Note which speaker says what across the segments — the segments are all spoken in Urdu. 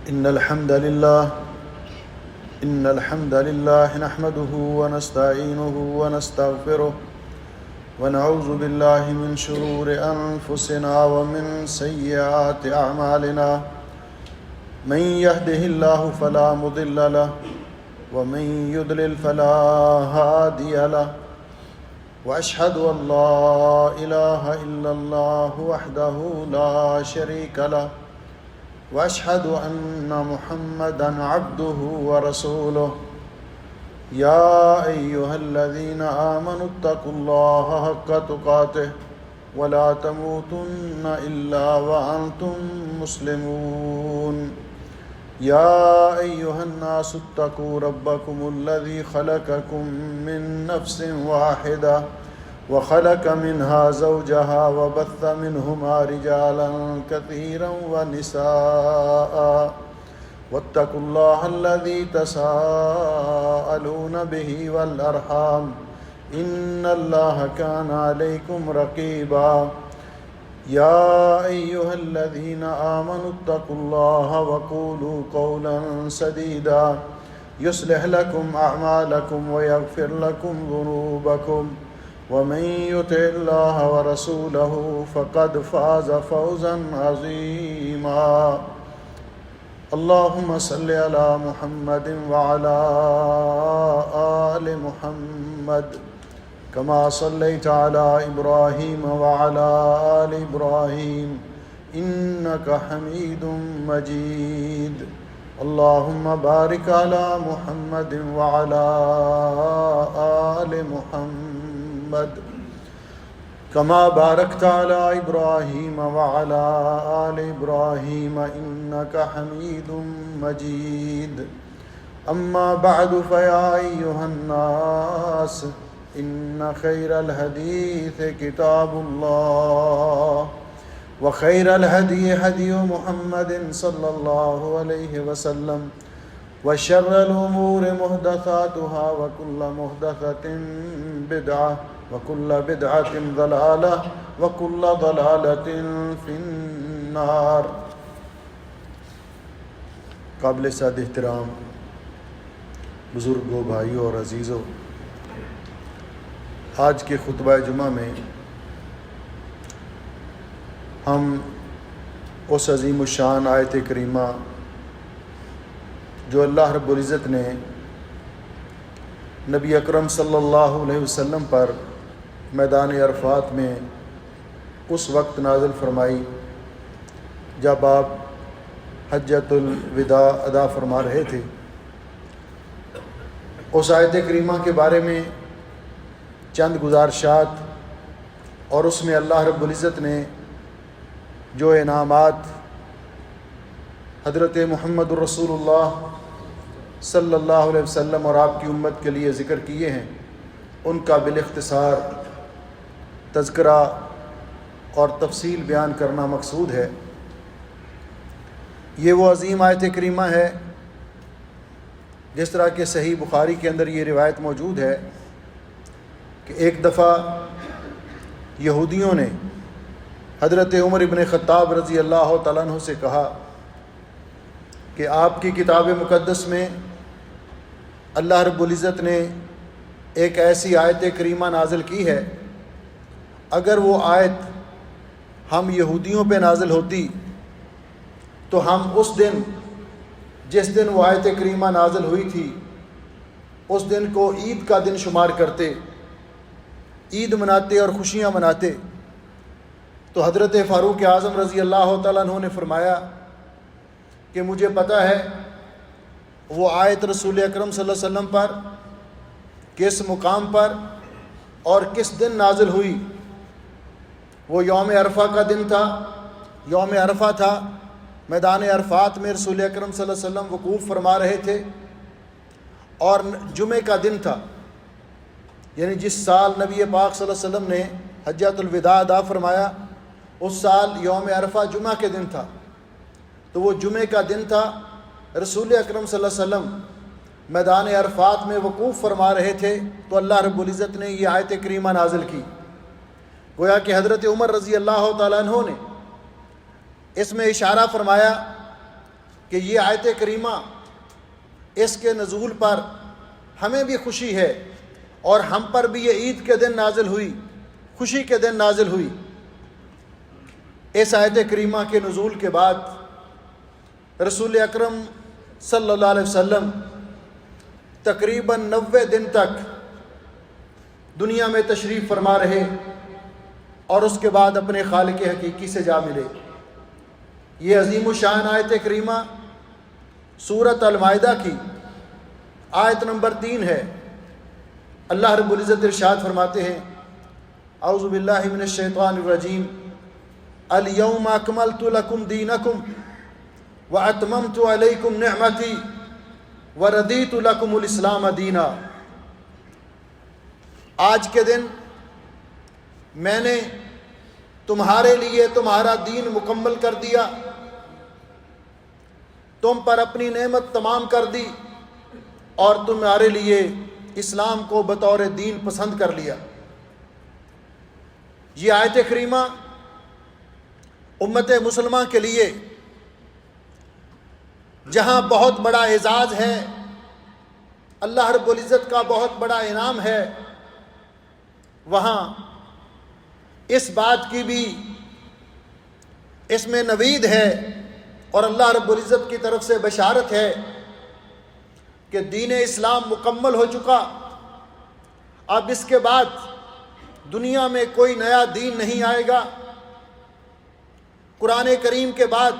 Speaker 1: إن الحمد لله نحمده ونستعينه ونستغفره ونعوذ بالله من شرور أنفسنا ومن سيئات أعمالنا من يهده الله فلا مضل له ومن يضلل فلا هادي له وأشهد أن لا إله إلا الله وحده لا شريك له وأشهد أن محمدًا عبده ورسوله يا أيها الذين آمنوا اتقوا الله حق تقاته ولا تموتن إلا وأنتم مسلمون يا أيها الناس اتقوا ربكم الذي خلقكم من نفس واحدة وخلق منها زوجها وبث منهما رجالا كثيرا ونساء واتقوا الله الذي تساءلون به والأرحام إن الله كان عليكم رقيبا يا أيها الذين آمنوا اتقوا الله وقولوا قولا سديدا يصلح لكم أعمالكم ويغفر لكم ذنوبكم ومن يطع الله ورسوله فقد فاز فوزا عظيما اللهم صل على محمد وعلى آل محمد كما صليت على إبراهيم وعلى آل إبراهيم إنك حميد مجيد اللهم بارك على محمد وعلى آل محمد كما باركت على إبراهيم وعلى آل إبراهيم إنك حميد مجيد أما بعد فيا أيها الناس إن خير الحديث كتاب الله وخير الهدي هدي محمد صلى الله عليه وسلم وشر الأمور محدثاتها وكل محدثة بدعة وكل بدعة ضلالة وكل ضلالة في النار۔ قابل سعد احترام بزرگوں، بھائیوں اور عزیزوں، آج کے خطبہ جمعہ میں ہم اس عظیم الشان آیت کریمہ جو اللہ رب العزت نے نبی اکرم صلی اللہ علیہ وسلم پر میدان عرفات میں اس وقت نازل فرمائی جب آپ حجۃ الوداع ادا فرما رہے تھے، اس آیت کریمہ کے بارے میں چند گزارشات اور اس میں اللہ رب العزت نے جو انعامات حضرت محمد الرسول اللہ صلی اللہ علیہ وسلم اور آپ کی امت کے لیے ذکر کیے ہیں، ان کا بالاختصار تذکرہ اور تفصیل بیان کرنا مقصود ہے۔ یہ وہ عظیم آیت کریمہ ہے جس طرح کہ صحیح بخاری کے اندر یہ روایت موجود ہے کہ ایک دفعہ یہودیوں نے حضرت عمر ابن خطاب رضی اللہ تعالیٰ عنہ سے کہا کہ آپ کی کتاب مقدس میں اللہ رب العزت نے ایک ایسی آیت کریمہ نازل کی ہے، اگر وہ آیت ہم یہودیوں پہ نازل ہوتی تو ہم اس دن جس دن وہ آیت کریمہ نازل ہوئی تھی اس دن کو عید کا دن شمار کرتے، عید مناتے اور خوشیاں مناتے۔ تو حضرت فاروق اعظم رضی اللہ تعالیٰ عنہ نے فرمایا کہ مجھے پتہ ہے وہ آیت رسول اکرم صلی اللہ علیہ وسلم پر کس مقام پر اور کس دن نازل ہوئی۔ وہ یوم عرفہ کا دن تھا، یوم عرفہ تھا، میدان عرفات میں رسول اکرم صلی اللہ علیہ وسلم وقوف فرما رہے تھے، اور جمعے کا دن تھا، یعنی جس سال نبی پاک صلی اللہ علیہ وسلم نے حجۃ الوداع ادا فرمایا اس سال یوم عرفہ جمعہ کے دن تھا، تو وہ جمعے کا دن تھا، رسول اکرم صلی اللہ علیہ وسلم میدان عرفات میں وقوف فرما رہے تھے، تو اللہ رب العزت نے یہ آیت کریمہ نازل کی۔ گویا کہ حضرت عمر رضی اللہ تعالیٰ عنہ نے اس میں اشارہ فرمایا کہ یہ آیت کریمہ اس کے نزول پر ہمیں بھی خوشی ہے اور ہم پر بھی یہ عید کے دن نازل ہوئی، خوشی کے دن نازل ہوئی۔ اس آیت کریمہ کے نزول کے بعد رسول اکرم صلی اللہ علیہ وسلم تقریباً 90 دن تک دنیا میں تشریف فرما رہے اور اس کے بعد اپنے خالق حقیقی سے جا ملے۔ یہ عظیم الشان آیت کریمہ سورۃ المائدہ کی آیت نمبر 3 ہے۔ اللہ رب العزت ارشاد فرماتے ہیں، اعوذ باللہ من الشیطان الرجیم، الیوم اکملت لکم دینکم واتممت علیکم نعمتی وردیت لکم الاسلام دینا۔ آج کے دن میں نے تمہارے لیے تمہارا دین مکمل کر دیا، تم پر اپنی نعمت تمام کر دی اور تمہارے لیے اسلام کو بطور دین پسند کر لیا۔ یہ آیت کریمہ امت مسلمہ کے لیے جہاں بہت بڑا اعزاز ہے، اللہ رب العزت کا بہت بڑا انعام ہے، وہاں اس بات کی بھی اس میں نوید ہے اور اللہ رب العزت کی طرف سے بشارت ہے کہ دین اسلام مکمل ہو چکا، اب اس کے بعد دنیا میں کوئی نیا دین نہیں آئے گا، قرآن کریم کے بعد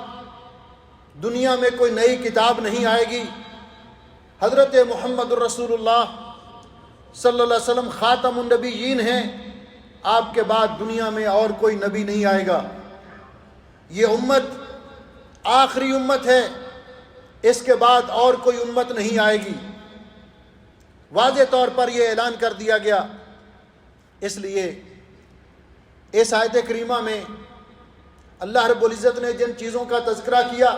Speaker 1: دنیا میں کوئی نئی کتاب نہیں آئے گی، حضرت محمد الرسول اللہ صلی اللہ علیہ وسلم خاتم النبیین ہیں، آپ کے بعد دنیا میں اور کوئی نبی نہیں آئے گا، یہ امت آخری امت ہے، اس کے بعد اور کوئی امت نہیں آئے گی۔ واضح طور پر یہ اعلان کر دیا گیا۔ اس لیے اس آیت کریمہ میں اللہ رب العزت نے جن چیزوں کا تذکرہ کیا،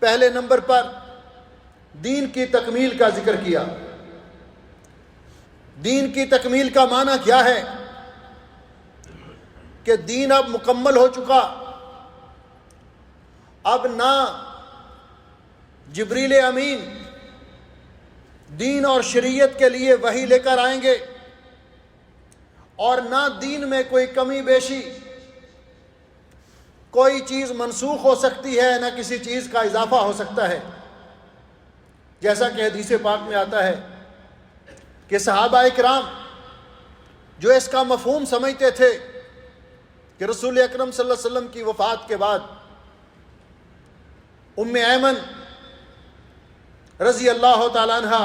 Speaker 1: پہلے نمبر پر دین کی تکمیل کا ذکر کیا۔ دین کی تکمیل کا معنی کیا ہے؟ کہ دین اب مکمل ہو چکا، اب نہ جبریل امین دین اور شریعت کے لیے وحی لے کر آئیں گے اور نہ دین میں کوئی کمی بیشی، کوئی چیز منسوخ ہو سکتی ہے، نہ کسی چیز کا اضافہ ہو سکتا ہے، جیسا کہ حدیث پاک میں آتا ہے کہ صحابہ اکرام جو اس کا مفہوم سمجھتے تھے کہ رسول اکرم صلی اللہ علیہ وسلم کی وفات کے بعد ام ایمن رضی اللہ تعالیٰ عنہ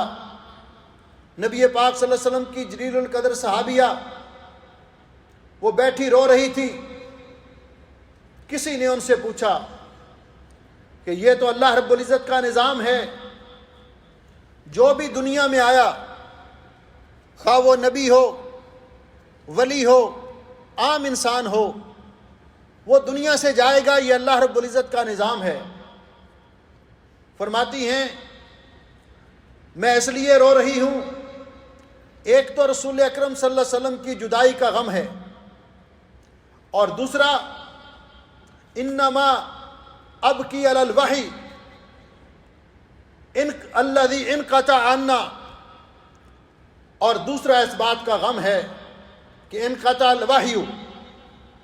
Speaker 1: نبی پاک صلی اللہ علیہ وسلم کی جلیل القدر صحابیہ، وہ بیٹھی رو رہی تھی، کسی نے ان سے پوچھا کہ یہ تو اللہ رب العزت کا نظام ہے، جو بھی دنیا میں آیا، خواہ وہ نبی ہو، ولی ہو، عام انسان ہو، وہ دنیا سے جائے گا، یہ اللہ رب العزت کا نظام ہے۔ فرماتی ہیں میں اس لیے رو رہی ہوں، ایک تو رسول اکرم صلی اللہ علیہ وسلم کی جدائی کا غم ہے، اور دوسرا انما ابکی علی الوحی الذی انقطع عنا، اور دوسرا اس بات کا غم ہے کہ انقطع الوحی،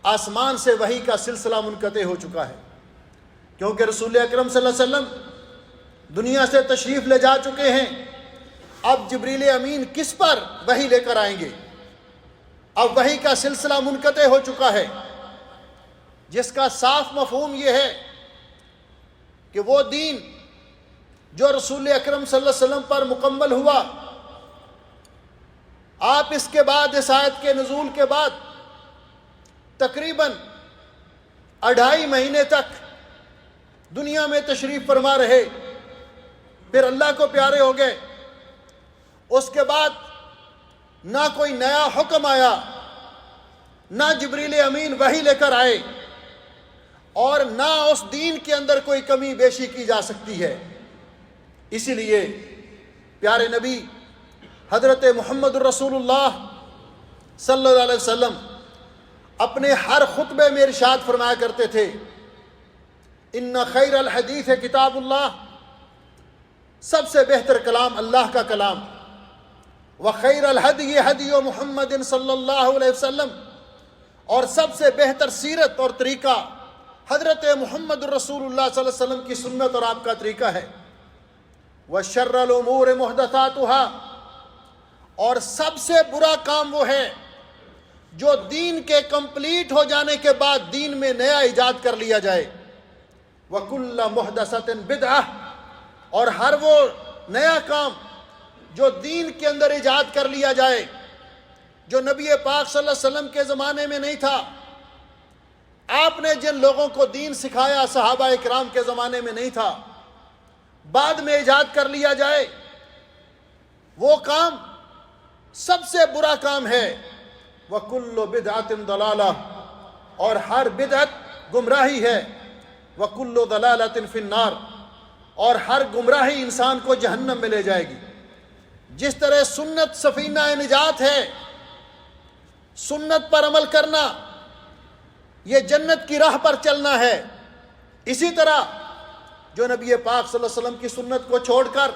Speaker 1: آسمان سے وحی کا سلسلہ منقطع ہو چکا ہے، کیونکہ رسول اکرم صلی اللہ علیہ وسلم دنیا سے تشریف لے جا چکے ہیں، اب جبریل امین کس پر وحی لے کر آئیں گے؟ اب وحی کا سلسلہ منقطع ہو چکا ہے، جس کا صاف مفہوم یہ ہے کہ وہ دین جو رسول اکرم صلی اللہ علیہ وسلم پر مکمل ہوا، آپ اس کے بعد اس آیت کے نزول کے بعد تقریباً 2.5 مہینے تک دنیا میں تشریف فرما رہے، پھر اللہ کو پیارے ہو گئے، اس کے بعد نہ کوئی نیا حکم آیا، نہ جبریل امین وحی لے کر آئے، اور نہ اس دین کے اندر کوئی کمی بیشی کی جا سکتی ہے۔ اسی لیے پیارے نبی حضرت محمد الرسول اللہ صلی اللہ علیہ وسلم اپنے ہر خطبے میں ارشاد فرمایا کرتے تھے، ان خیر الحدیث کتاب اللہ، سب سے بہتر کلام اللہ کا کلام، وخیر الہدی ہدی محمد صلی اللہ علیہ وسلم، اور سب سے بہتر سیرت اور طریقہ حضرت محمد الرسول اللہ صلی اللہ علیہ وسلم کی سنت اور آپ کا طریقہ ہے۔ وشر الامور محدثاتها، اور سب سے برا کام وہ ہے جو دین کے کمپلیٹ ہو جانے کے بعد دین میں نیا ایجاد کر لیا جائے۔ وکل محدثۃ بدعہ، اور ہر وہ نیا کام جو دین کے اندر ایجاد کر لیا جائے، جو نبی پاک صلی اللہ علیہ وسلم کے زمانے میں نہیں تھا، آپ نے جن لوگوں کو دین سکھایا صحابہ اکرام کے زمانے میں نہیں تھا، بعد میں ایجاد کر لیا جائے، وہ کام سب سے برا کام ہے۔ وَكُلُّ بِدْعَةٍ ضَلَالَةٍ، اور ہر بدعت گمراہی ہے۔ وَكُلُّ ضَلَالَةٍ فِي النَّارِ، اور ہر گمراہی انسان کو جہنم میں لے جائے گی۔ جس طرح سنت سفینہ نجات ہے، سنت پر عمل کرنا یہ جنت کی راہ پر چلنا ہے، اسی طرح جو نبی پاک صلی اللہ علیہ وسلم کی سنت کو چھوڑ کر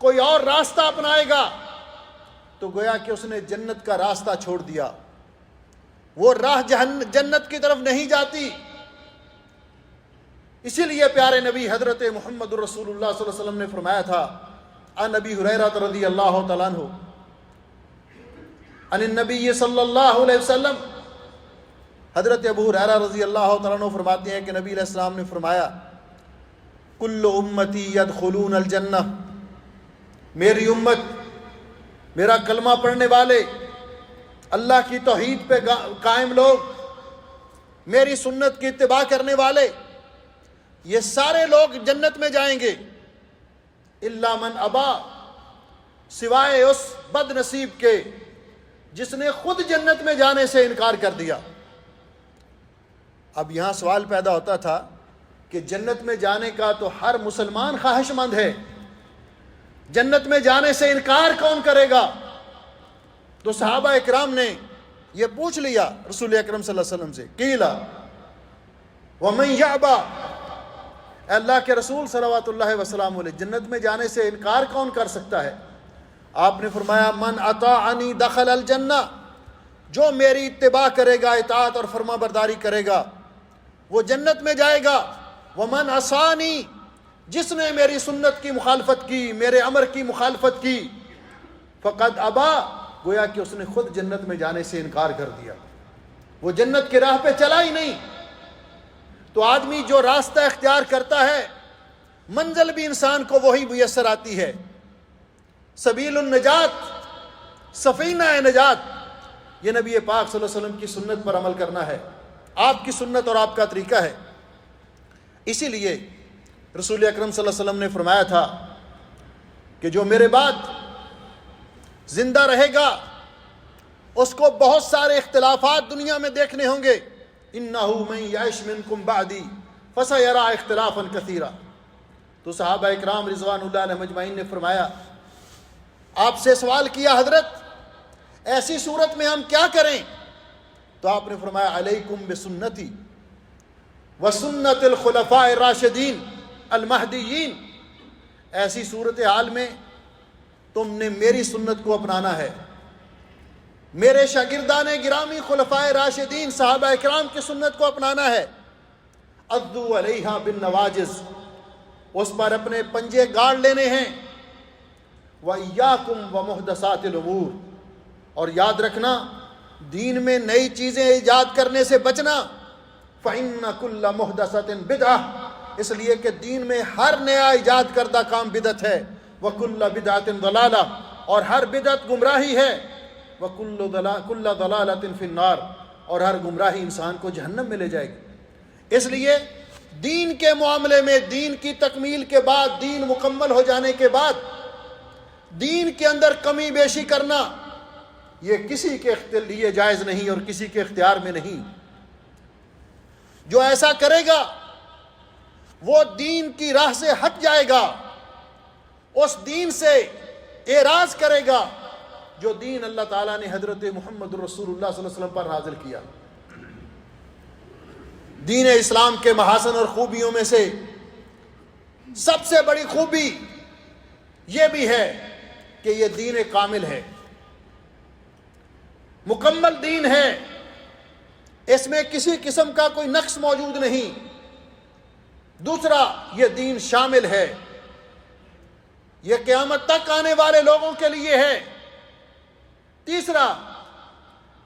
Speaker 1: کوئی اور راستہ اپنائے گا تو گویا کہ اس نے جنت کا راستہ چھوڑ دیا، وہ راہ جنت کی طرف نہیں جاتی۔ اسی لیے پیارے نبی حضرت محمد الرسول اللہ صلی اللہ علیہ وسلم نے فرمایا تھا، عن ابی ہریرہ رضی اللہ تعالیٰ عنہ عن النبی صلی اللہ علیہ وسلم، حضرت ابو ہریرہ رضی اللہ تعالیٰ عنہ فرماتے ہیں کہ نبی علیہ السلام نے فرمایا، کل امتی یدخلون الجنہ، میری امت، میرا کلمہ پڑھنے والے، اللہ کی توحید پہ قائم لوگ، میری سنت کی اتباع کرنے والے، یہ سارے لوگ جنت میں جائیں گے، الا من ابا، سوائے اس بد نصیب کے جس نے خود جنت میں جانے سے انکار کر دیا۔ اب یہاں سوال پیدا ہوتا تھا کہ جنت میں جانے کا تو ہر مسلمان خواہش مند ہے، جنت میں جانے سے انکار کون کرے گا؟ تو صحابہ اکرام نے یہ پوچھ لیا رسول اکرم صلی اللہ علیہ وسلم سے، قیلا ومن یعبا، اے اللہ کے رسول صلوات اللہ وسلم علیہ، جنت میں جانے سے انکار کون کر سکتا ہے؟ آپ نے فرمایا، من اطاعنی دخل الجنہ، جو میری اتباع کرے گا، اطاعت اور فرما برداری کرے گا، وہ جنت میں جائے گا۔ ومن عصانی، جس نے میری سنت کی مخالفت کی، میرے امر کی مخالفت کی، فقد ابا، گویا کہ اس نے خود جنت میں جانے سے انکار کر دیا، وہ جنت کی راہ پہ چلا ہی نہیں۔ تو آدمی جو راستہ اختیار کرتا ہے، منزل بھی انسان کو وہی میسر آتی ہے۔ سبیل النجات، سفینہ نجات، یہ نبی پاک صلی اللہ علیہ وسلم کی سنت پر عمل کرنا ہے، آپ کی سنت اور آپ کا طریقہ ہے۔ اسی لیے رسول اکرم صلی اللہ علیہ وسلم نے فرمایا تھا کہ جو میرے بعد زندہ رہے گا اس کو بہت سارے اختلافات دنیا میں دیکھنے ہوں گے۔ انہ من یعش منکم بعدی فسیری اختلافا کثیرا۔ تو صحابہ اکرام رضوان اللہ علیہم اجمعین نے فرمایا، آپ سے سوال کیا حضرت ایسی صورت میں ہم کیا کریں؟ تو آپ نے فرمایا، علیکم بسنتی وسنت الخلفاء الراشدین المہدیین، ایسی صورتحال میں تم نے میری سنت کو اپنانا ہے، میرے شاگردان گرامی خلفائے راشدین صحابہ اکرام کی سنت کو اپنانا ہے۔ عضوا علیہا بالنواجذ، اس پر اپنے پنجے گاڑ لینے ہیں۔ وَإِيَّاكُمْ وَمُحْدَثَاتِ الْأُمُورِ، اور یاد رکھنا دین میں نئی چیزیں ایجاد کرنے سے بچنا۔ فَإِنَّ كُلَّ مُحْدَثَةٍ بِدْعَةٍ، اس لیے کہ دین میں ہر نیا ایجاد کردہ کام بدعت ہے۔ وَكُلَّ بِدْعَةٍ ضَلَالَةٍ، اور ہر بدعت گمراہی ہے۔ وَكُلَّ ضَلَالَةٍ فِي النَّارِ، اور ہر گمراہی انسان کو جہنم میں لے جائے گی۔ اس لیے دین کے معاملے میں، دین کی تکمیل کے بعد، دین مکمل ہو جانے کے بعد دین کے اندر کمی بیشی کرنا یہ کسی کے لیے جائز نہیں اور کسی کے اختیار میں نہیں۔ جو ایسا کرے گا وہ دین کی راہ سے ہٹ جائے گا، اس دین سے اعراض کرے گا جو دین اللہ تعالیٰ نے حضرت محمد الرسول اللہ صلی اللہ علیہ وسلم پر نازل کیا۔ دین اسلام کے محاسن اور خوبیوں میں سے سب سے بڑی خوبی یہ بھی ہے کہ یہ دین کامل ہے، مکمل دین ہے، اس میں کسی قسم کا کوئی نقص موجود نہیں۔ دوسرا، یہ دین شامل ہے، یہ قیامت تک آنے والے لوگوں کے لیے ہے۔ تیسرا،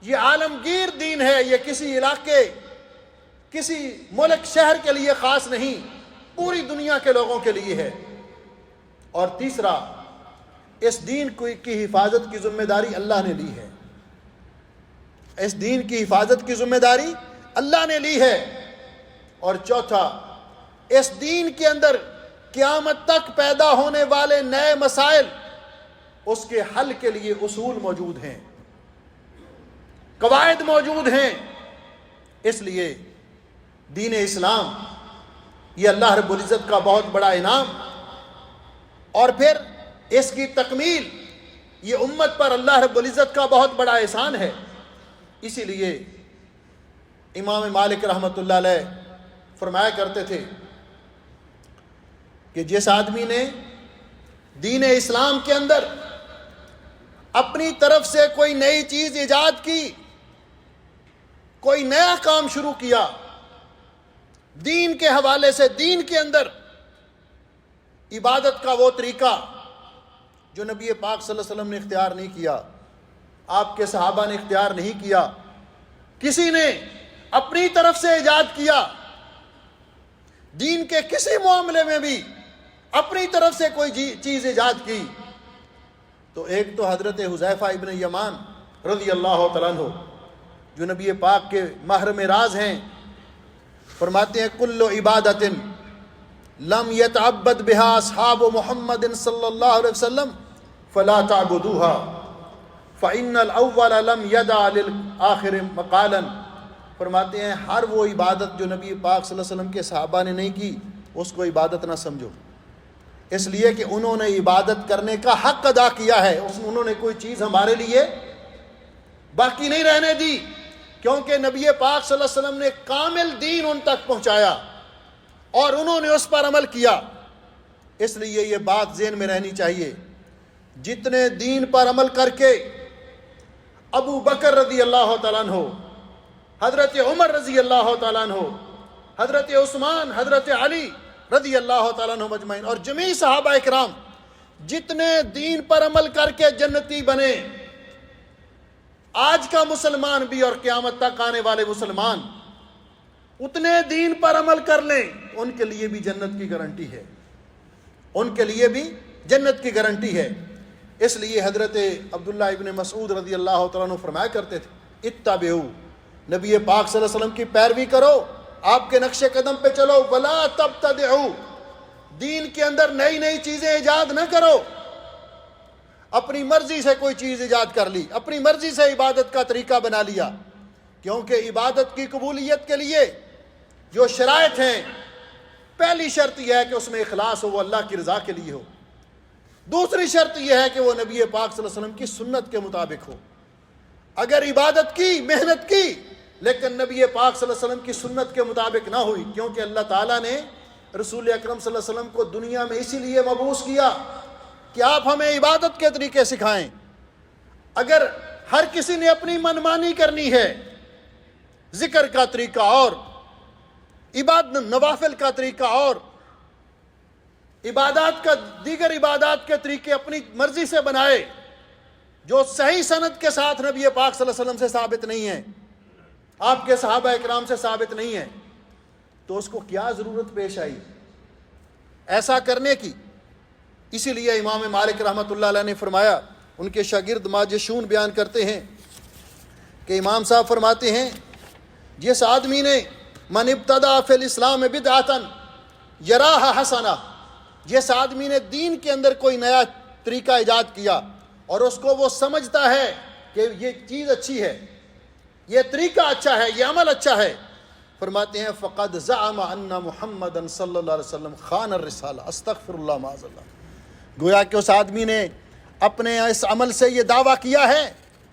Speaker 1: یہ عالمگیر دین ہے، یہ کسی علاقے، کسی ملک، شہر کے لیے خاص نہیں، پوری دنیا کے لوگوں کے لیے ہے۔ اور تیسرا، اس دین کی حفاظت کی ذمہ داری اللہ نے لی ہے، اس دین کی حفاظت کی ذمہ داری اللہ نے لی ہے۔ اور چوتھا، اس دین کے اندر قیامت تک پیدا ہونے والے نئے مسائل، اس کے حل کے لیے اصول موجود ہیں، قواعد موجود ہیں۔ اس لیے دین اسلام یہ اللہ رب العزت کا بہت بڑا انعام، اور پھر اس کی تکمیل یہ امت پر اللہ رب العزت کا بہت بڑا احسان ہے۔ اسی لیے امام مالک رحمۃ اللہ علیہ فرمایا کرتے تھے کہ جس آدمی نے دین اسلام کے اندر اپنی طرف سے کوئی نئی چیز ایجاد کی، کوئی نیا کام شروع کیا دین کے حوالے سے، دین کے اندر عبادت کا وہ طریقہ جو نبی پاک صلی اللہ علیہ وسلم نے اختیار نہیں کیا، آپ کے صحابہ نے اختیار نہیں کیا، کسی نے اپنی طرف سے ایجاد کیا، دین کے کسی معاملے میں بھی اپنی طرف سے کوئی چیز ایجاد کی، تو ایک تو حضرت حذیفہ ابن یمان رضی اللہ تعالیٰ عنہ جو نبی پاک کے محرم راز ہیں، فرماتے ہیں کل عبادت لم یتعبد بها اصحاب محمد صلی اللہ علیہ وسلم فلا تعبدوها فإن الأول لم يدع للآخر مقالا۔ فرماتے ہیں ہر وہ عبادت جو نبی پاک صلی اللہ علیہ وسلم کے صحابہ نے نہیں کی اس کو عبادت نہ سمجھو، اس لیے کہ انہوں نے عبادت کرنے کا حق ادا کیا ہے، انہوں نے کوئی چیز ہمارے لیے باقی نہیں رہنے دی، کیونکہ نبی پاک صلی اللہ علیہ وسلم نے کامل دین ان تک پہنچایا اور انہوں نے اس پر عمل کیا۔ اس لیے یہ بات ذہن میں رہنی چاہیے، جتنے دین پر عمل کر کے ابو بکر رضی اللہ تعالیٰ عنہ، حضرت عمر رضی اللہ تعالیٰ عنہ، حضرت عثمان، حضرت علی رضی اللہ تعالیٰ عنہ مجمعین، اور جمیع صحابہ اکرام جتنے دین پر عمل کر کے جنتی بنے، آج کا مسلمان بھی اور قیامت تک آنے والے مسلمان اتنے دین پر عمل کر لیں، ان کے لیے بھی جنت کی گارنٹی ہے، ان کے لیے بھی جنت کی گارنٹی ہے۔ اس لیے حضرت عبداللہ ابن مسعود رضی اللہ تعالیٰ عنہ فرمایا کرتے تھے اتبعوا، نبی پاک صلی اللہ علیہ وسلم کی پیروی کرو، آپ کے نقش قدم پہ چلو، ولا تبتدعوا، دین کے اندر نئی نئی چیزیں ایجاد نہ کرو، اپنی مرضی سے کوئی چیز ایجاد کر لی، اپنی مرضی سے عبادت کا طریقہ بنا لیا، کیونکہ عبادت کی قبولیت کے لیے جو شرائط ہیں، پہلی شرط یہ ہے کہ اس میں اخلاص ہو، وہ اللہ کی رضا کے لیے ہو، دوسری شرط یہ ہے کہ وہ نبی پاک صلی اللہ علیہ وسلم کی سنت کے مطابق ہو۔ اگر عبادت کی، محنت کی، لیکن نبی پاک صلی اللہ علیہ وسلم کی سنت کے مطابق نہ ہوئی، کیونکہ اللہ تعالیٰ نے رسول اکرم صلی اللہ علیہ وسلم کو دنیا میں اسی لیے مبعوث کیا کہ آپ ہمیں عبادت کے طریقے سکھائیں۔ اگر ہر کسی نے اپنی منمانی کرنی ہے، ذکر کا طریقہ اور نوافل کا طریقہ اور عبادات کا، دیگر عبادات کے طریقے اپنی مرضی سے بنائے جو صحیح سند کے ساتھ نبی پاک صلی اللہ علیہ وسلم سے ثابت نہیں ہے، آپ کے صحابہ اکرام سے ثابت نہیں ہے، تو اس کو کیا ضرورت پیش آئی ایسا کرنے کی؟ اسی لیے امام مالک رحمۃ اللہ علیہ نے فرمایا، ان کے شاگرد ماجشون بیان کرتے ہیں کہ امام صاحب فرماتے ہیں جس آدمی نے من ابتدع فی الاسلام بدعۃ یراھا حسنہ، جس آدمی نے دین کے اندر کوئی نیا طریقہ ایجاد کیا اور اس کو وہ سمجھتا ہے کہ یہ چیز اچھی ہے، یہ طریقہ اچھا ہے، یہ عمل اچھا ہے، فرماتے ہیں فقد زعم ان محمدا صلی اللہ علیہ وسلم خان الرسالہ، استغفر اللہ معاذ اللہ، گویا کہ اس آدمی نے اپنے اس عمل سے یہ دعویٰ کیا ہے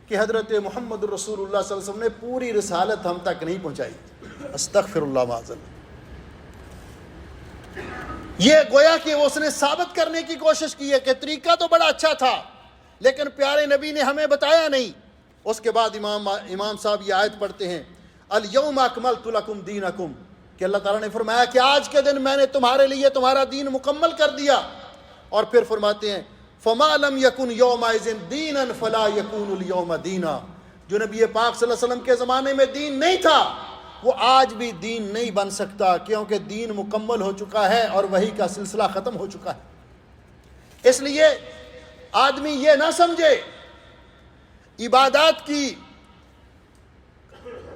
Speaker 1: کہ حضرت محمد رسول اللہ صلی اللہ علیہ وسلم نے پوری رسالت ہم تک نہیں پہنچائی۔ استغفر اللہ معاذ اللہ۔ یہ گویا کہ اس نے ثابت کرنے کی کوشش کی ہے کہ طریقہ تو بڑا اچھا تھا لیکن پیارے نبی نے ہمیں بتایا نہیں۔ اس کے بعد امام صاحب یہ آیت پڑھتے ہیں الیوم اکملت لکم دینکم، کہ اللہ تعالیٰ نے فرمایا کہ آج کے دن میں نے تمہارے لیے تمہارا دین مکمل کر دیا، اور پھر فرماتے ہیں فما لم یکن یومئذ دینا فلا یکون الیوم دینا، جو نبی پاک صلی اللہ علیہ وسلم کے زمانے میں دین نہیں تھا وہ آج بھی دین نہیں بن سکتا، کیونکہ دین مکمل ہو چکا ہے اور وحی کا سلسلہ ختم ہو چکا ہے۔ اس لیے آدمی یہ نہ سمجھے، عبادات کی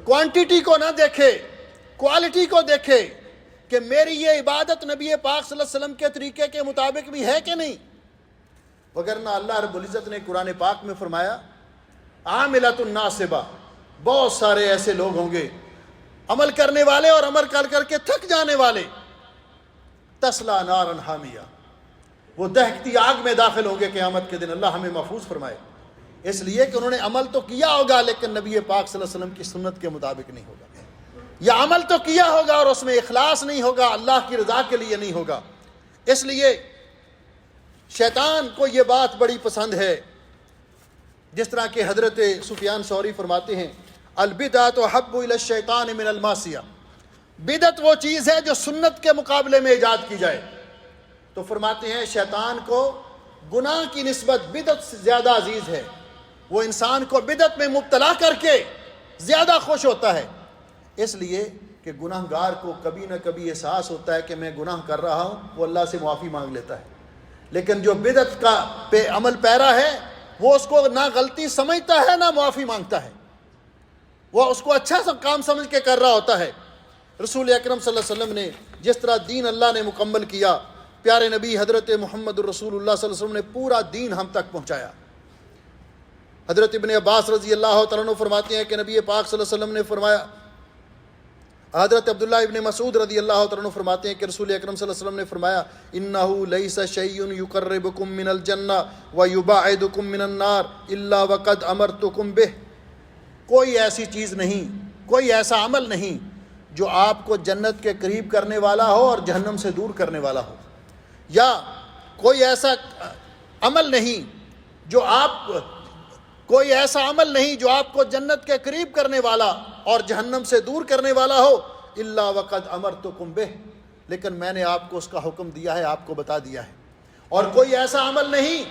Speaker 1: کوانٹیٹی کو نہ دیکھے، کوالٹی کو دیکھے کہ میری یہ عبادت نبی پاک صلی اللہ علیہ وسلم کے طریقے کے مطابق بھی ہے کہ نہیں، وگرنہ اللہ رب العزت نے قرآن پاک میں فرمایا عاملۃ ناصبہ، بہت سارے ایسے لوگ ہوں گے عمل کرنے والے اور عمل کر کر کے تھک جانے والے، تسلا نارا حامیہ، وہ دہکتی آگ میں داخل ہوں گے قیامت کے دن، اللہ ہمیں محفوظ فرمائے۔ اس لیے کہ انہوں نے عمل تو کیا ہوگا لیکن نبی پاک صلی اللہ علیہ وسلم کی سنت کے مطابق نہیں ہوگا، یا عمل تو کیا ہوگا اور اس میں اخلاص نہیں ہوگا، اللہ کی رضا کے لیے نہیں ہوگا۔ اس لیے شیطان کو یہ بات بڑی پسند ہے، جس طرح کہ حضرت سفیان ثوری فرماتے ہیں البدعۃ احب الی الشیطان من المعصیہ، بدعت وہ چیز ہے جو سنت کے مقابلے میں ایجاد کی جائے، تو فرماتے ہیں شیطان کو گناہ کی نسبت بدعت سے زیادہ عزیز ہے، وہ انسان کو بدعت میں مبتلا کر کے زیادہ خوش ہوتا ہے، اس لیے کہ گناہ گار کو کبھی نہ کبھی احساس ہوتا ہے کہ میں گناہ کر رہا ہوں، وہ اللہ سے معافی مانگ لیتا ہے، لیکن جو بدعت کا پہ عمل پیرا ہے وہ اس کو نہ غلطی سمجھتا ہے نہ معافی مانگتا ہے، وہ اس کو اچھا سا کام سمجھ کے کر رہا ہوتا ہے۔ رسول اکرم صلی اللہ علیہ وسلم نے جس طرح دین اللہ نے مکمل کیا، پیارے نبی حضرت محمد الرسول اللہ صلی اللہ علیہ وسلم نے پورا دین ہم تک پہنچایا۔ حضرت ابن عباس رضی اللہ تعالیٰ عنہ فرماتے ہیں کہ نبی پاک صلی اللہ علیہ وسلم نے فرمایا، حضرت عبداللہ ابن مسعود رضی اللہ تعالیٰ عنہ فرماتے ہیں کہ رسول اکرم صلی اللہ علیہ وسلم نے فرمایا انہ لیس شیء یقربکم من الجنہ ویباعدکم من النار الا وقد امرتکم بہ، کوئی ایسی چیز نہیں، کوئی ایسا عمل نہیں جو آپ کو جنت کے قریب کرنے والا ہو اور جہنم سے دور کرنے والا ہو، یا کوئی ایسا عمل نہیں جو آپ کو جنت کے قریب کرنے والا اور جہنم سے دور کرنے والا ہو الا وقد امرتکم بہ، لیکن میں نے آپ کو اس کا حکم دیا ہے، آپ کو بتا دیا ہے، اور کوئی ایسا عمل نہیں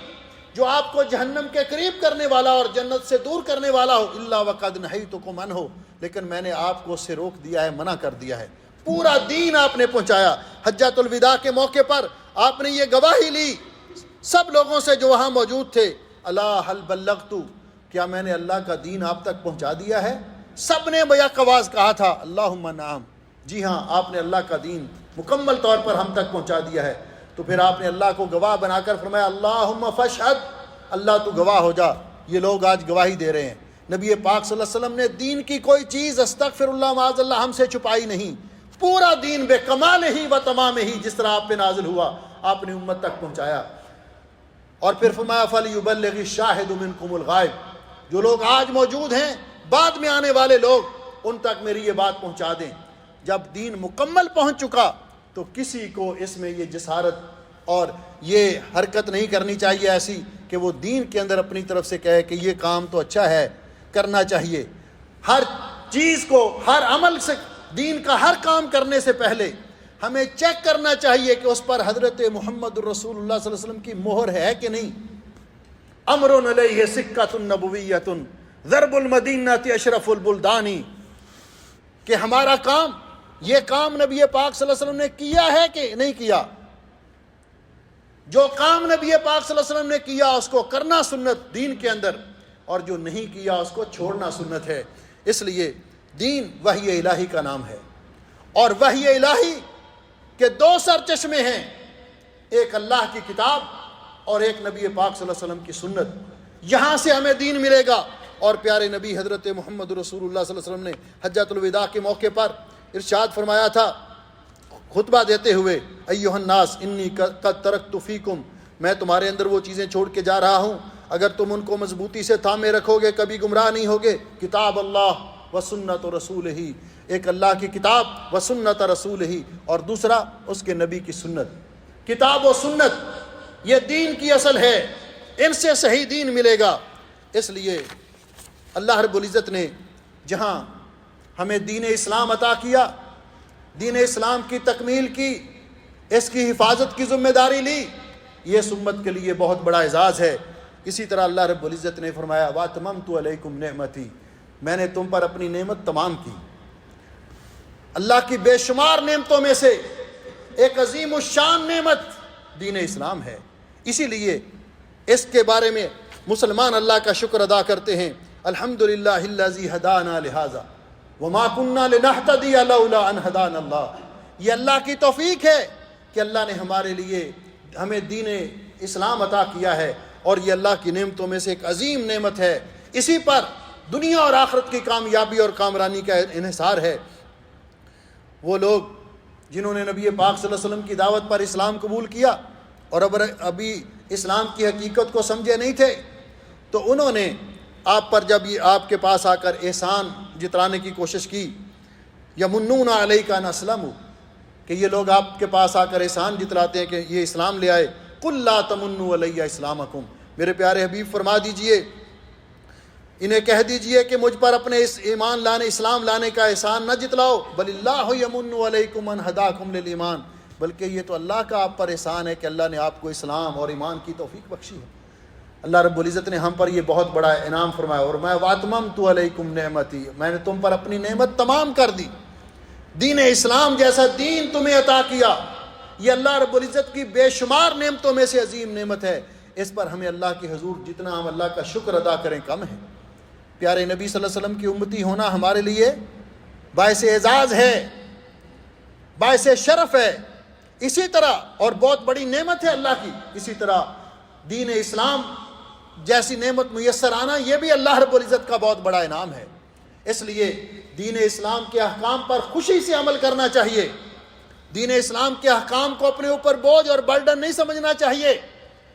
Speaker 1: جو آپ کو جہنم کے قریب کرنے والا اور جنت سے دور کرنے والا ہو الا وقد نہیتکم عنہ، لیکن میں نے آپ کو اس سے روک دیا ہے، منع کر دیا ہے۔ پورا دین آپ نے پہنچایا۔ حجۃ الوداع کے موقع پر آپ نے یہ گواہی لی سب لوگوں سے جو وہاں موجود تھے، الا هل بلغت، کیا میں نے اللہ کا دین آپ تک پہنچا دیا ہے؟ سب نے بیک آواز کہا تھا اللہم نعم، جی ہاں آپ نے اللہ کا دین مکمل طور پر ہم تک پہنچا دیا ہے۔ تو پھر آپ نے اللہ کو گواہ بنا کر فرمایا اللہم فاشہد، اللہ تو گواہ ہو جا، یہ لوگ آج گواہی دے رہے ہیں۔ نبی پاک صلی اللہ علیہ وسلم نے دین کی کوئی چیز استغفر اللہ معاذ اللہ ہم سے چھپائی نہیں، پورا دین بے کمال ہی و تمام ہی جس طرح آپ پہ نازل ہوا آپ نے امت تک پہنچایا۔ اور پھر فرمایا فَلْيُبَلِّغِ الشَّاهِدُ مِنْكُمُ الْغَائِبَ، جو لوگ آج موجود ہیں بعد میں آنے والے لوگ ان تک میری یہ بات پہنچا دیں۔ جب دین مکمل پہنچ چکا تو کسی کو اس میں یہ جسارت اور یہ حرکت نہیں کرنی چاہیے ایسی کہ وہ دین کے اندر اپنی طرف سے کہے کہ یہ کام تو اچھا ہے، کرنا چاہیے۔ ہر چیز کو، ہر عمل سے، دین کا ہر کام کرنے سے پہلے ہمیں چیک کرنا چاہیے کہ اس پر حضرت محمد الرسول اللہ صلی اللہ علیہ وسلم کی مہر ہے کہ نہیں۔ امر علیہ سکۃ نبویۃ ضرب المدینۃ اشرف البلدان، کہ ہمارا کام، یہ کام نبی پاک صلی اللہ علیہ وسلم نے کیا ہے کہ نہیں کیا۔ جو کام نبی پاک صلی اللہ علیہ وسلم نے کیا اس کو کرنا سنت دین کے اندر، اور جو نہیں کیا اس کو چھوڑنا سنت ہے۔ اس لیے دین وحی الہی کا نام ہے، اور وحی الہی کے دو سرچشمے ہیں، ایک اللہ کی کتاب اور ایک نبی پاک صلی اللہ علیہ وسلم کی سنت، یہاں سے ہمیں دین ملے گا۔ اور پیارے نبی حضرت محمد رسول اللہ صلی اللہ علیہ وسلم نے حجۃ الوداع کے موقع پر ارشاد فرمایا تھا خطبہ دیتے ہوئے، ایھا الناس انی قد ترکت فیکم، میں تمہارے اندر وہ چیزیں چھوڑ کے جا رہا ہوں، اگر تم ان کو مضبوطی سے تھامے رکھو گے کبھی گمراہ نہیں ہوگے، کتاب اللہ و سنت رسول ہی، ایک اللہ کی کتاب و سنت رسول ہی، اور دوسرا اس کے نبی کی سنت۔ کتاب و سنت یہ دین کی اصل ہے، ان سے صحیح دین ملے گا۔ اس لیے اللہ رب العزت نے جہاں ہمیں دین اسلام عطا کیا، دین اسلام کی تکمیل کی، اس کی حفاظت کی ذمہ داری لی، یہ اس امت کے لیے بہت بڑا اعزاز ہے۔ اسی طرح اللہ رب العزت نے فرمایا وَأَتْمَمْتُ عَلَيْكُمْ نِعْمَتِي، میں نے تم پر اپنی نعمت تمام کی۔ اللہ کی بے شمار نعمتوں میں سے ایک عظیم الشان نعمت دین اسلام ہے۔ اسی لیے اس کے بارے میں مسلمان اللہ کا شکر ادا کرتے ہیں، الحمدللہ الذی ہدانا لہذا وما کنا لنہتدی لولا ان ہدانا اللہ۔ یہ اللہ کی توفیق ہے کہ اللہ نے ہمارے لیے ہمیں دین اسلام عطا کیا ہے، اور یہ اللہ کی نعمتوں میں سے ایک عظیم نعمت ہے۔ اسی پر دنیا اور آخرت کی کامیابی اور کامرانی کا انحصار ہے۔ وہ لوگ جنہوں نے نبی پاک صلی اللہ علیہ وسلم کی دعوت پر اسلام قبول کیا اور ابھی اسلام کی حقیقت کو سمجھے نہیں تھے، تو انہوں نے آپ پر جب یہ آپ کے پاس آ کر احسان جتلانے کی کوشش کی، یمنون علیک ان اسلموا، کہ یہ لوگ آپ کے پاس آ کر احسان جتلاتے ہیں کہ یہ اسلام لے آئے، قل لا تمنوا علی اسلامکم، میرے پیارے حبیب فرما دیجئے، انہیں کہہ دیجئے کہ مجھ پر اپنے اس ایمان لانے اسلام لانے کا احسان نہ جتلاؤ، بل اللہ یمن علیکم ان ہداکم للایمان، بلکہ یہ تو اللہ کا آپ پر احسان ہے کہ اللہ نے آپ کو اسلام اور ایمان کی توفیق بخشی ہے۔ اللہ رب العزت نے ہم پر یہ بہت بڑا انعام فرمایا، اور میں واتممت علیکم نعمتی، میں نے تم پر اپنی نعمت تمام کر دی۔ دین اسلام جیسا دین تمہیں عطا کیا، یہ اللہ رب العزت کی بے شمار نعمتوں میں سے عظیم نعمت ہے۔ اس پر ہمیں اللہ کے حضور جتنا ہم اللہ کا شکر ادا کریں کم ہے۔ پیارے نبی صلی اللہ علیہ وسلم کی امتی ہونا ہمارے لیے باعث اعزاز ہے، باعث شرف ہے، اسی طرح اور بہت بڑی نعمت ہے اللہ کی۔ اسی طرح دین اسلام جیسی نعمت میسر آنا یہ بھی اللہ رب العزت کا بہت بڑا انعام ہے۔ اس لیے دین اسلام کے احکام پر خوشی سے عمل کرنا چاہیے، دین اسلام کے احکام کو اپنے اوپر بوجھ اور برڈن نہیں سمجھنا چاہیے،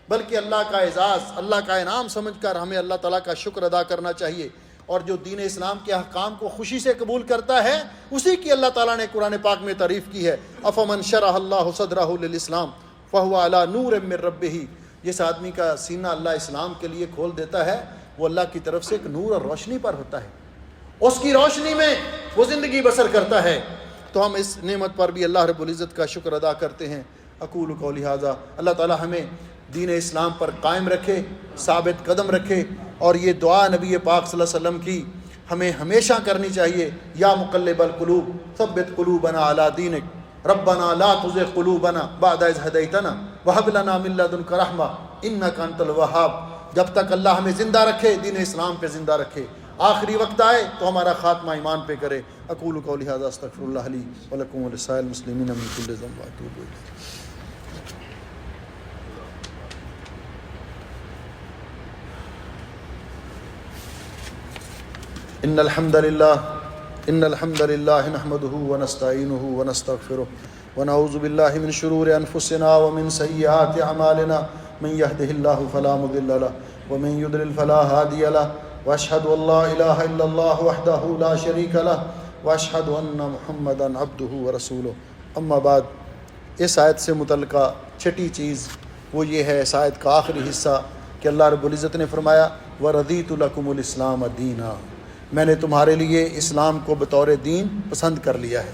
Speaker 1: بلکہ اللہ کا اعزاز، اللہ کا انعام سمجھ کر ہمیں اللہ تعالیٰ کا شکر ادا کرنا چاہیے۔ اور جو دین اسلام کے احکام کو خوشی سے قبول کرتا ہے اسی کی اللہ تعالیٰ نے قرآن پاک میں تعریف کی ہے، افمن شرح اللہ صدرہ للاسلام فہو علی نور من ربہ، جس آدمی کا سینہ اللہ اسلام کے لیے کھول دیتا ہے وہ اللہ کی طرف سے ایک نور اور روشنی پر ہوتا ہے، اس کی روشنی میں وہ زندگی بسر کرتا ہے۔ تو ہم اس نعمت پر بھی اللہ رب العزت کا شکر ادا کرتے ہیں۔ اقول قولی ھذا، اللہ تعالیٰ ہمیں دین اسلام پر قائم رکھے، ثابت قدم رکھے، اور یہ دعا نبی پاک صلی اللہ علیہ وسلم کی ہمیں ہمیشہ کرنی چاہیے، یا مقلب القلوب ثبت قلوبنا علی دینک ربنا لا تزغ قلوبنا بعد اذ ہدیتنا وہب لنا من لدنک رحمہ انک انت الوہاب۔ جب تک اللہ ہمیں زندہ رکھے، دین اسلام پہ زندہ رکھے، آخری وقت آئے تو ہمارا خاتمہ ایمان پہ کرے۔ اقول قولی ھذا استغفر اللہ لی ولکم ولسائر المسلمین من کل ذنب واتوب الیہ۔ ان الحمد للہ نحمده ونستعینه ونستغفره ونعوذ باللہ من شرور انفسنا ومن سیئات اعمالنا من يهده الله فلا مضل له ومن يضلل فلا هادي له واشهد ان لا اله الا الله وحده لا شريك له واشهد ان محمدا عبده ورسوله۔ اما بعد، اس آیت سے متعلقہ چھٹی چیز وہ یہ ہے، اس آیت کا آخری حصہ، کہ اللہ رب العزت نے فرمایا وَرَضِيتُ لَكُمُ الْإِسْلَامَ دِينًا، میں نے تمہارے لیے اسلام کو بطور دین پسند کر لیا ہے۔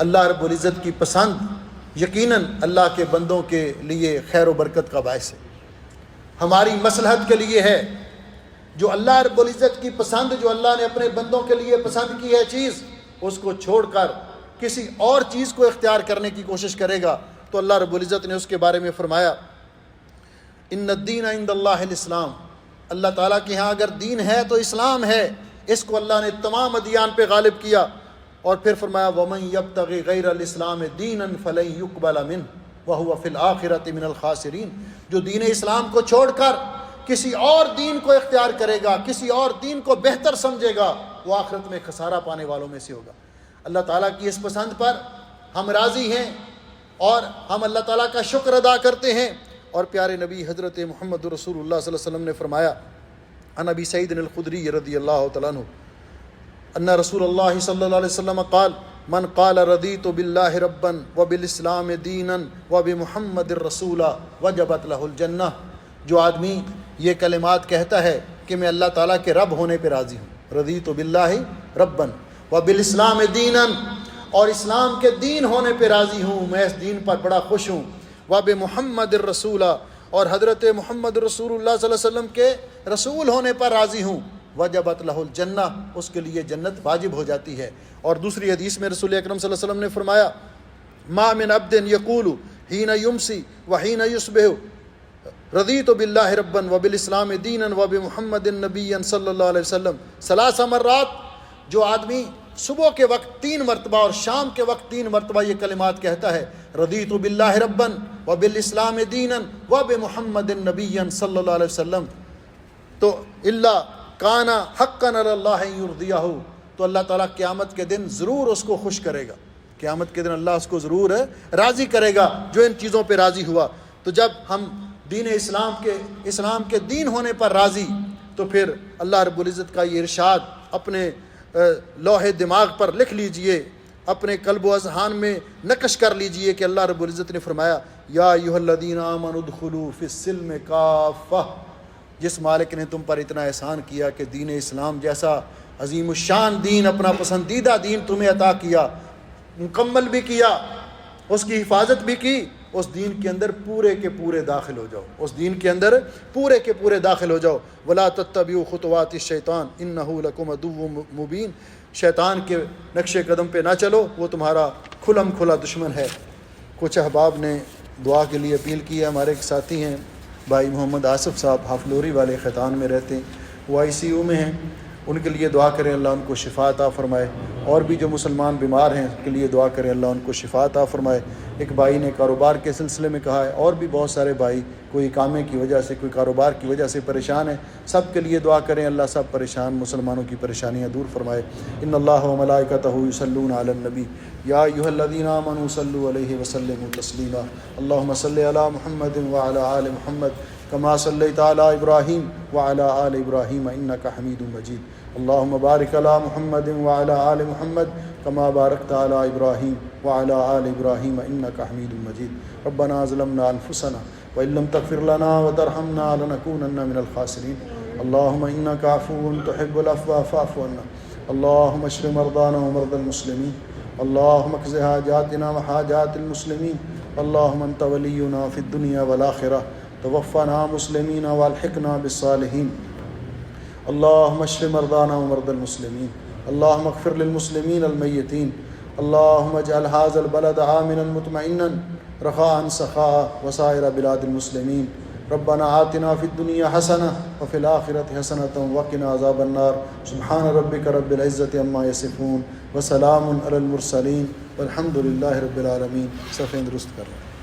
Speaker 1: اللہ رب العزت کی پسند یقیناً اللہ کے بندوں کے لیے خیر و برکت کا باعث ہے، ہماری مصلحت کے لیے ہے۔ جو اللہ رب العزت کی پسند، جو اللہ نے اپنے بندوں کے لیے پسند کی ہے چیز، اس کو چھوڑ کر کسی اور چیز کو اختیار کرنے کی کوشش کرے گا تو اللہ رب العزت نے اس کے بارے میں فرمایا ان الدین عند اللہ الاسلام، اللہ تعالیٰ کے ہاں اگر دین ہے تو اسلام ہے۔ اس کو اللہ نے تمام ادیان پہ غالب کیا، اور پھر فرمایا وَمَن يَبْتَغِ غَيْرَ الْإِسْلَامِ دِينًا فَلَن يُقْبَلَ مِنْهُ وَهُوَ فِي الْآخِرَةِ مِنَ الْخَاسِرِينَ، جو دین اسلام کو چھوڑ کر کسی اور دین کو اختیار کرے گا، کسی اور دین کو بہتر سمجھے گا، وہ آخرت میں خسارہ پانے والوں میں سے ہوگا۔ اللہ تعالیٰ کی اس پسند پر ہم راضی ہیں اور ہم اللہ تعالیٰ کا شکر ادا کرتے ہیں۔ اور پیارے نبی حضرت محمد رسول اللہ صلی اللہ علیہ وسلم نے فرمایا عن ابی سعید الخدری رضی اللہ تعالیٰ عنہ، ان رسول اللہ صلی اللہ علیہ وسلم قال من قال رضیت باللہ ربا وبالاسلام دینا وبمحمد رسولا وجبت لہ الجنہ، جو آدمی یہ کلمات کہتا ہے کہ میں اللہ تعالیٰ کے رب ہونے پہ راضی ہوں، رضیت باللہ ربا وبالاسلام دینا، اور اسلام کے دین ہونے پہ راضی ہوں، میں اس دین پر بڑا خوش ہوں، وبمحمد الرسولا، اور حضرت محمد رسول اللہ صلی اللہ علیہ وسلم کے رسول ہونے پر راضی ہوں، وجبت لہ الجنہ، اس کے لیے جنت واجب ہو جاتی ہے۔ اور دوسری حدیث میں رسول اکرم صلی اللہ علیہ وسلم نے فرمایا ما من عبد یقول حین یمسی وحین یصبح رضیت باللہ ربا وبالاسلام دینا وبمحمد نبیا صلی اللہ علیہ وسلم ثلاث مرات، جو آدمی صبح کے وقت 3 مرتبہ اور شام کے وقت 3 مرتبہ یہ کلمات کہتا ہے، رضیت باللہ ربا وبالاسلام دینا وبمحمد نبیا صلی اللہ علیہ وسلم، تو اللہ کان حقا علی اللہ ان یرضیہ، تو اللہ تعالیٰ قیامت کے دن ضرور اس کو خوش کرے گا، قیامت کے دن اللہ اس کو ضرور راضی کرے گا جو ان چیزوں پہ راضی ہوا۔ تو جب ہم دین اسلام کے دین ہونے پر راضی، تو پھر اللہ رب العزت کا یہ ارشاد اپنے لوح دماغ پر لکھ لیجئے، اپنے قلب و اذہان میں نقش کر لیجئے کہ اللہ رب العزت نے فرمایا یا ایھا الذین آمنوا ادخلوا فی السلم کافہ، جس مالک نے تم پر اتنا احسان کیا کہ دین اسلام جیسا عظیم الشان دین، اپنا پسندیدہ دین تمہیں عطا کیا، مکمل بھی کیا، اس کی حفاظت بھی کی، اس دین کے اندر پورے کے پورے داخل ہو جاؤ، اس دین کے اندر پورے کے پورے داخل ہو جاؤ۔ ولا تتبعوا خطوات الشیطان انہ لکم عدو مبین، شیطان کے نقش قدم پہ نہ چلو، وہ تمہارا کھلم کھلا دشمن ہے۔ کچھ احباب نے دعا کے لیے اپیل کی ہے، ہمارے ایک ساتھی ہیں بھائی محمد آصف صاحب، حافلوری والے خیتان میں رہتے ہیں، وہ ICU میں ہیں، ان کے لیے دعا کریں اللہ ان کو شفا عطا فرمائے، اور بھی جو مسلمان بیمار ہیں ان کے لیے دعا کریں اللہ ان کو شفا عطا فرمائے۔ ایک بھائی نے کاروبار کے سلسلے میں کہا ہے، اور بھی بہت سارے بھائی کوئی کامے کی وجہ سے، کوئی کاروبار کی وجہ سے پریشان ہیں، سب کے لیے دعا کریں اللہ سب پریشان مسلمانوں کی پریشانیاں دور فرمائے۔ ان اللہ و ملائکتہ یصلون علی النبی یا ایھا الذین آمنوا صلوا علیہ وسلموا تسلیما، اللہم صل علی محمد وعلی آل محمد کما صلیت علی ابراہیم وعلی آل ابراہیم انک حمید مجید، اللہم بارک علی محمد وعلی آل محمد کما بارکت علی ابراہیم وعلی آل ابراہیم انک حمید مجید، ربنا ظلمنا انفسنا وإن لم تغفر لنا وترحمنا لنكونن من الخاسرین، اللہم انک عفو تحب العفو فاعف عنا، اللہم اشف مرضانا ومرضى المسلمین، اللہم اقض حاجاتنا وحاجات المسلمین، اللہم انت ولینا فی الدنیا والآخرہ، توفنا مسلمین والحقنا بالصالحین، اللہم اشف مرضانا ومرضى المسلمین، اللہم اغفر للمسلمین المیتین، اللہم اجعل هذا البلد آمنا مطمئنا رخاء سخاء وسائر بلاد المسلمین، ربنا آتنا فی الدنیا حسنہ وفی الآخرۃ حسنۃ وقنا عذاب النار، سبحان ربک رب العزۃ عما یصفون وسلام علی المرسلین والحمد للہ رب العالمین۔ صفحہ درست کر رہے ہیں۔